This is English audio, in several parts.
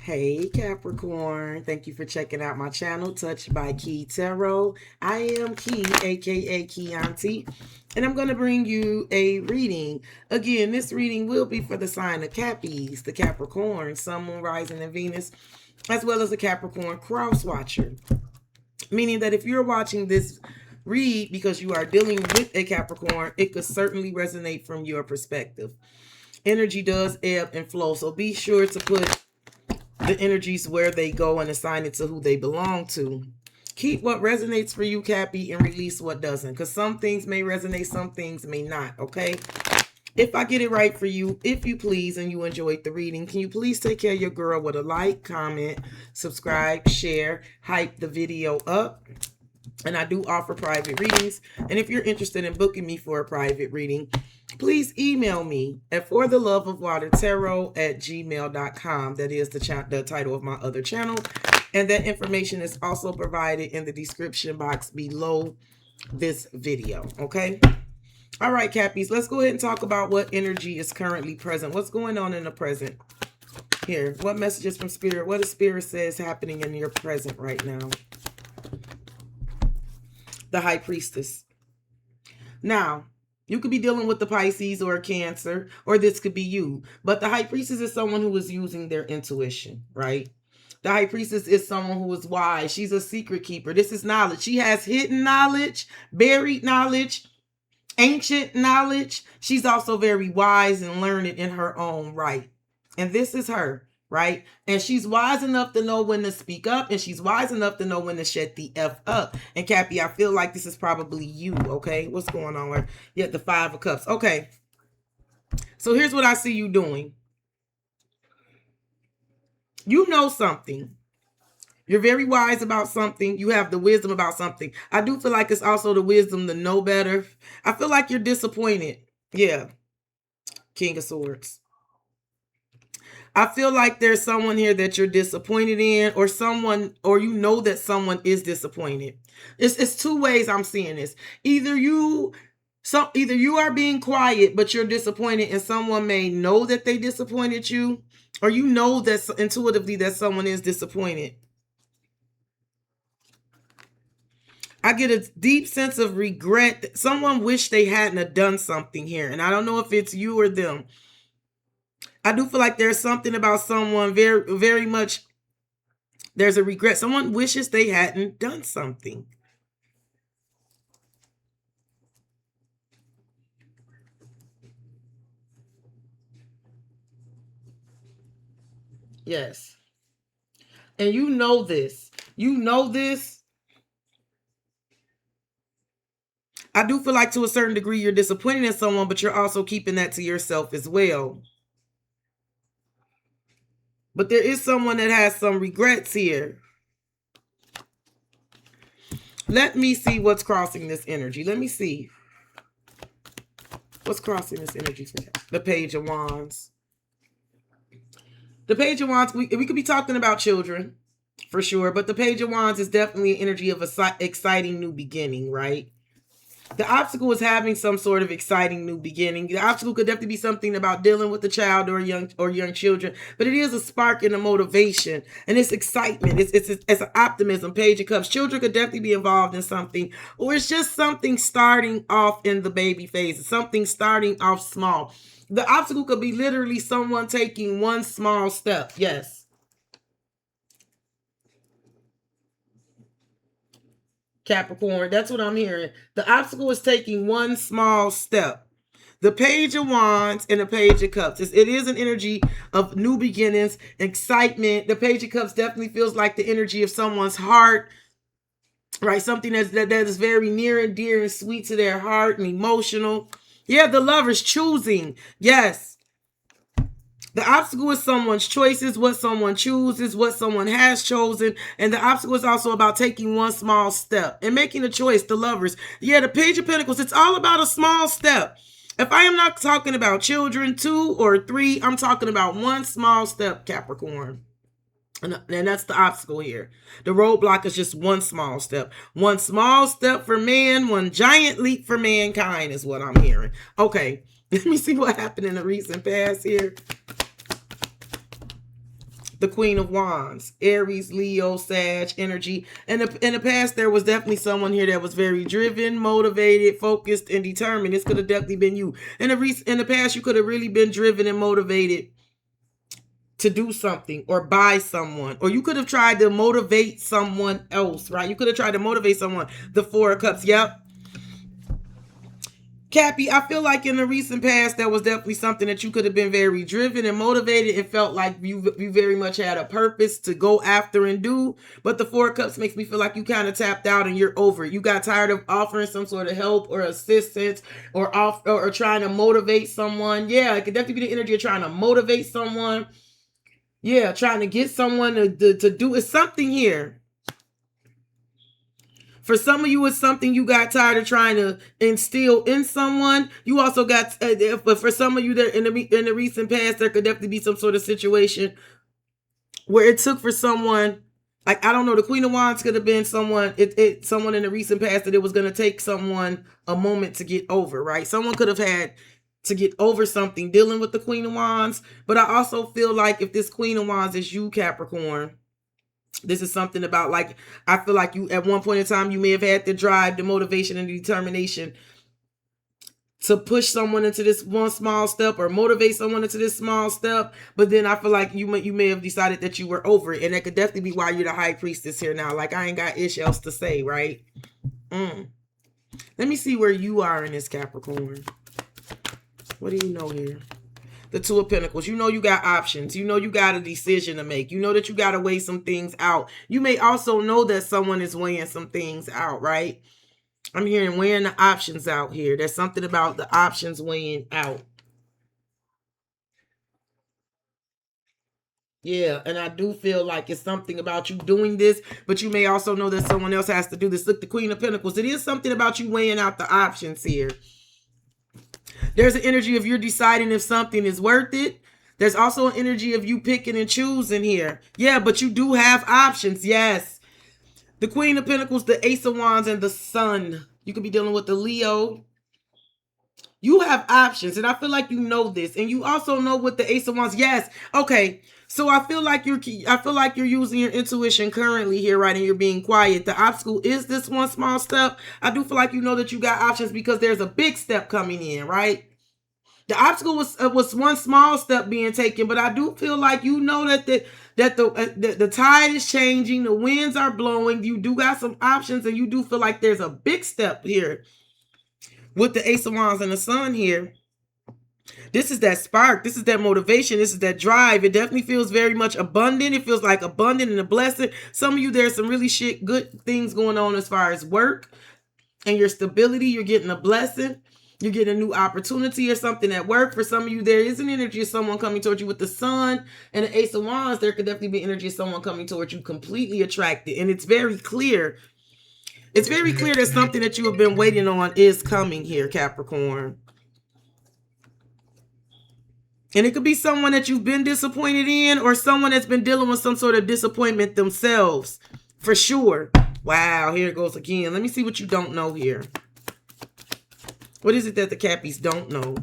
Hey Capricorn, thank you for checking out my channel, Touched by Key Tarot. I am Key, aka Key Auntie, and I'm going to bring you a reading. Again, this reading will be for the sign of Cappies, the Capricorn, Sun, Moon, Rising, and Venus, as well as the Capricorn cross watcher. Meaning that if you're watching this read because you are dealing with a Capricorn, it could certainly resonate from your perspective. Energy does ebb and flow, so be sure to put the energies where they go and assign it to who they belong to. Keep what resonates for you, Cappy, and release what doesn't, because some things may resonate, some things may not, okay? If I get it right for you, if you please, and you enjoyed the reading, can you please take care of your girl with a like, comment, subscribe, share, hype the video up? And I do offer private readings. And if you're interested in booking me for a private reading, please email me at fortheloveofwatertarot@gmail.com. That is the title of my other channel. And that information is also provided in the description box below this video. Okay? All right, Cappies, let's go ahead and talk about what energy is currently present. What's going on in the present here? What messages from Spirit? What does Spirit say is happening in your present right now? The High Priestess. Now, you could be dealing with the Pisces or a Cancer, or this could be you. But the High Priestess is someone who is using their intuition, right? The High Priestess is someone who is wise. She's a secret keeper. This is knowledge. She has hidden knowledge, buried knowledge, ancient knowledge. She's also very wise and learned in her own right. And this is her. Right? And she's wise enough to know when to speak up, and she's wise enough to know when to shut the F up. And Cappy, I feel like this is probably you, okay? What's going on here? Yeah, the Five of Cups. Okay. So here's what I see you doing. You know something. You're very wise about something. You have the wisdom about something. I do feel like it's also the wisdom to know better. I feel like you're disappointed. Yeah. King of Swords. I feel like there's someone here that you're disappointed in, or you know that someone is disappointed. It's two ways I'm seeing this. Either you are being quiet, but you're disappointed, and someone may know that they disappointed you, or you know that intuitively that someone is disappointed. I get a deep sense of regret. Someone wished they hadn't have done something here, and I don't know if it's you or them. I do feel like there's something about someone very, very much, there's a regret. Someone wishes they hadn't done something. Yes. And you know this. You know this. I do feel like to a certain degree you're disappointed in someone, but you're also keeping that to yourself as well. But there is someone that has some regrets here. Let me see what's crossing this energy. Let me see. What's crossing this energy for you? The Page of Wands. The Page of Wands, we could be talking about children, for sure. But the Page of Wands is definitely an energy of an exciting new beginning, right? The obstacle is having some sort of exciting new beginning. The obstacle could definitely be something about dealing with a child or young children, but it is a spark and a motivation, and it's excitement. It's an optimism. Page of Cups. Children could definitely be involved in something, or it's just something starting off in the baby phase. Something starting off small. The obstacle could be literally someone taking one small step. Yes. Capricorn, that's what I'm hearing. The obstacle is taking one small step. The Page of Wands and the Page of Cups. It is an energy of new beginnings, excitement. The Page of Cups definitely feels like the energy of someone's heart, right? Something that is very near and dear and sweet to their heart and emotional. Yeah, the Lovers choosing. Yes. The obstacle is someone's choices, what someone chooses, what someone has chosen. And the obstacle is also about taking one small step and making a choice. The Lovers. Yeah, the Page of Pentacles. It's all about a small step. If I am not talking about children, 2 or 3, I'm talking about one small step, Capricorn. And that's the obstacle here. The roadblock is just one small step. One small step for man, one giant leap for mankind is what I'm hearing. Okay, let me see what happened in the recent past here. The Queen of Wands, Aries, Leo, Sag energy. And in the past, there was definitely someone here that was very driven, motivated, focused, and determined. This could have definitely been you. In the past, you could have really been driven and motivated to do something or by someone, or you could have tried to motivate someone else, right? You could have tried to motivate someone. The Four of Cups. Yep. Cappy, I feel like in the recent past, that was definitely something that you could have been very driven and motivated and felt like you very much had a purpose to go after and do. But the Four of Cups makes me feel like you kind of tapped out and you're over it. You got tired of offering some sort of help or assistance or trying to motivate someone. Yeah, it could definitely be the energy of trying to motivate someone. Yeah, trying to get someone to do it's something here. For some of you, it's something you got tired of trying to instill in someone. You also got, but for some of you that in the recent past, there could definitely be some sort of situation where it took for someone, like, I don't know, the Queen of Wands could have been someone, someone in the recent past that it was going to take someone a moment to get over, right? Someone could have had to get over something dealing with the Queen of Wands. But I also feel like if this Queen of Wands is you, Capricorn, this is something about, like, I feel like you, at one point in time, you may have had the drive, the motivation, and the determination to push someone into this one small step or motivate someone into this small step. But then I feel like you may have decided that you were over it. And that could definitely be why you're the High Priestess here now. Like, I ain't got ish else to say, right? Let me see where you are in this, Capricorn. What do you know here? The Two of Pentacles. You know you got options. You know you got a decision to make. You know that you got to weigh some things out. You may also know that someone is weighing some things out, right? I'm hearing weighing the options out here. There's something about the options weighing out. Yeah, and I do feel like it's something about you doing this, but you may also know that someone else has to do this. Look, the Queen of Pentacles. It is something about you weighing out the options here. There's an energy of you're deciding if something is worth it. There's also an energy of you picking and choosing here. Yeah, but you do have options. Yes. The Queen of Pentacles, the Ace of Wands, and the Sun. You could be dealing with the Leo. You have options, and I feel like you know this. And you also know with the Ace of Wands. Yes. Okay. So I feel like you're using your intuition currently here, right? And you're being quiet. The obstacle is this one small step. I do feel like you know that you got options because there's a big step coming in, right? The obstacle was one small step being taken, but I do feel like you know that the tide is changing, the winds are blowing. You do got some options, and you do feel like there's a big step here with the Ace of Wands and the Sun here. This is that spark. This is that motivation. This is that drive. It definitely feels very much abundant. It feels like abundant and a blessing. Some of you, there's some really good things going on as far as work and your stability. You're getting a blessing. You're getting a new opportunity or something at work. For some of you, there is an energy of someone coming towards you with the Sun and the Ace of Wands. There could definitely be energy of someone coming towards you completely attracted. And it's very clear. It's very clear that something that you have been waiting on is coming here, Capricorn. And it could be someone that you've been disappointed in or someone that's been dealing with some sort of disappointment themselves. For sure. Wow, here it goes again. Let me see what you don't know here. What is it that the Cappies don't know?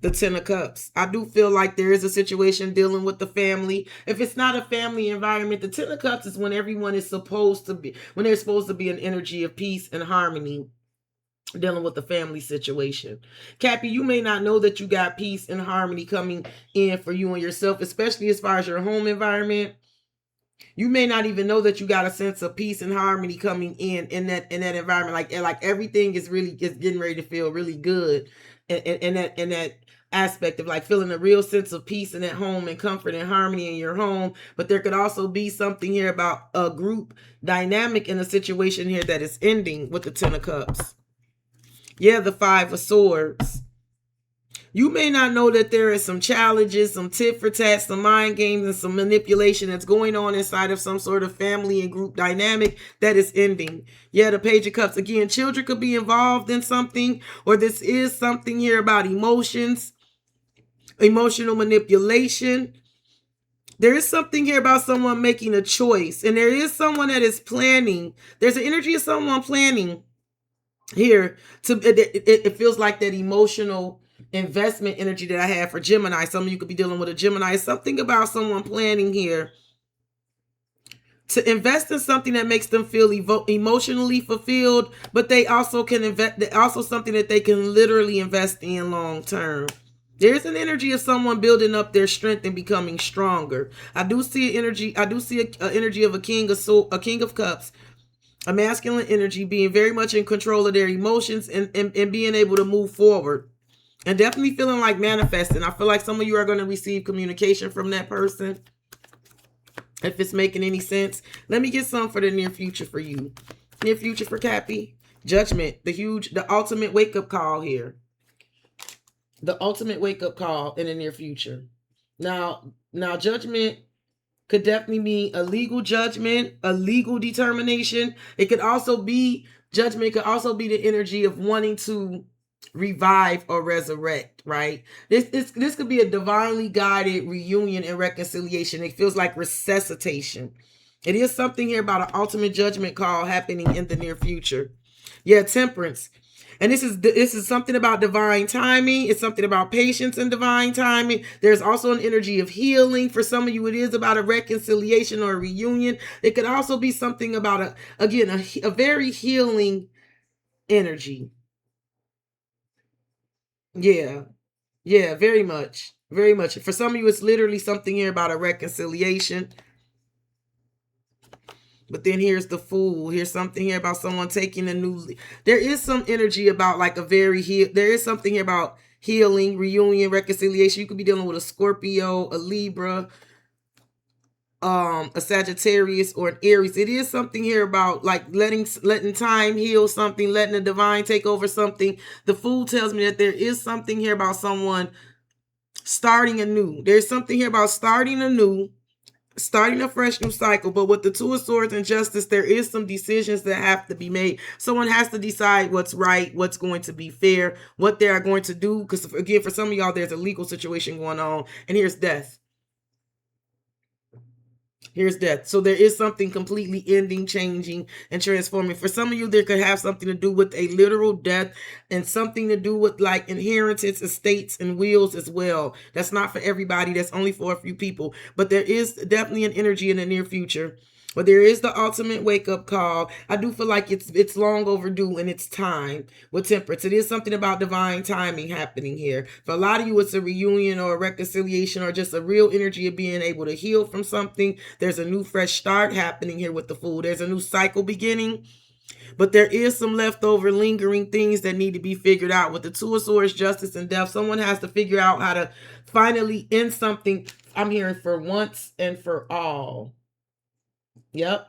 The Ten of Cups. I do feel like there is a situation dealing with the family. If it's not a family environment, the Ten of Cups is when everyone is supposed to be, when there's supposed to be an energy of peace and harmony dealing with the family situation. Cappy, you may not know that you got peace and harmony coming in for you and yourself, especially as far as your home environment. You may not even know that you got a sense of peace and harmony coming in that environment. Like everything is getting ready to feel really good in that aspect of like feeling a real sense of peace in that home and comfort and harmony in your home. But there could also be something here about a group dynamic in a situation here that is ending with the Ten of Cups. Yeah, the Five of Swords. You may not know that there is some challenges, some tit for tat, some mind games, and some manipulation that's going on inside of some sort of family and group dynamic that is ending. Yeah, the Page of Cups. Again, children could be involved in something, or this is something here about emotions, emotional manipulation. There is something here about someone making a choice, and there is someone that is planning. There's an energy of someone planning here. It feels like that emotional investment energy that I have for Gemini. Some of you could be dealing with a Gemini. It's something about someone planning here to invest in something that makes them feel emotionally fulfilled, but they also can invest, also something that they can literally invest in long term. There's an energy of someone building up their strength and becoming stronger. I do see an energy. I do see an energy of a king of cups, a masculine energy, being very much in control of their emotions and being able to move forward. And definitely feeling like manifesting. I feel like some of you are going to receive communication from that person. If it's making any sense. Let me get some for the near future for you. Near future for Cappy. Judgment. The ultimate wake-up call here. The ultimate wake-up call in the near future. Now judgment could definitely mean a legal judgment, a legal determination. It could also be, judgment could also be the energy of wanting to revive or resurrect, right? This could be a divinely guided reunion and reconciliation. It feels like resuscitation. It is something here about an ultimate judgment call happening in the near future. Yeah, temperance. And this is something about divine timing. It's something about patience and divine timing. There's also an energy of healing. For some of you, it is about a reconciliation or a reunion. It could also be something about a very healing energy. Yeah, very much. Very much. For some of you, it's literally something here about a reconciliation. But then here's the Fool. Here's something here about someone taking a new... There is some energy about like there is something here about healing, reunion, reconciliation. You could be dealing with a Scorpio, a Libra, a Sagittarius, or an Aries. It is something here about like letting time heal something, letting the divine take over something. The Fool tells me that there is something here about someone starting anew. There's something here about starting anew, starting a fresh new cycle. But with the Two of Swords and Justice, there is some decisions that have to be made. Someone has to decide what's right, what's going to be fair, what they are going to do. Because again, for some of y'all, there's a legal situation going on. And here's death. Here's death. So there is something completely ending, changing, and transforming. For some of you, there could have something to do with a literal death and something to do with like inheritance, estates, and wills as well. That's not for everybody. That's only for a few people. But there is definitely an energy in the near future. But there is the ultimate wake-up call. I do feel like it's long overdue and it's time with temperance. It is something about divine timing happening here. For a lot of you, it's a reunion or a reconciliation or just a real energy of being able to heal from something. There's a new fresh start happening here with the Fool. There's a new cycle beginning. But there is some leftover lingering things that need to be figured out. With the Two of Swords, Justice, and Death, someone has to figure out how to finally end something. I'm hearing for once and for all. Yep.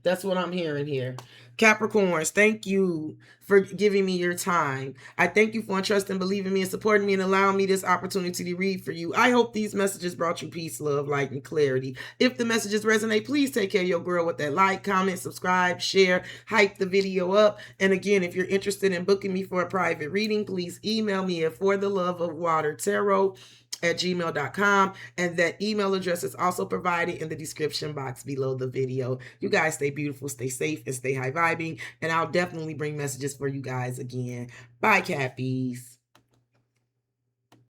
That's what I'm hearing here. Capricorns, thank you for giving me your time. I thank you for entrusting, believing me, and supporting me and allowing me this opportunity to read for you. I hope these messages brought you peace, love, light, and clarity. If the messages resonate, please take care of your girl with that like, comment, subscribe, share, hype the video up. And again, if you're interested in booking me for a private reading, please email me at fortheloveofwatertarot@gmail.com, and that email address is also provided in the description box below the video. You guys stay beautiful, stay safe, and stay high vibing, and I'll definitely bring messages for you guys again. Bye, Cappies.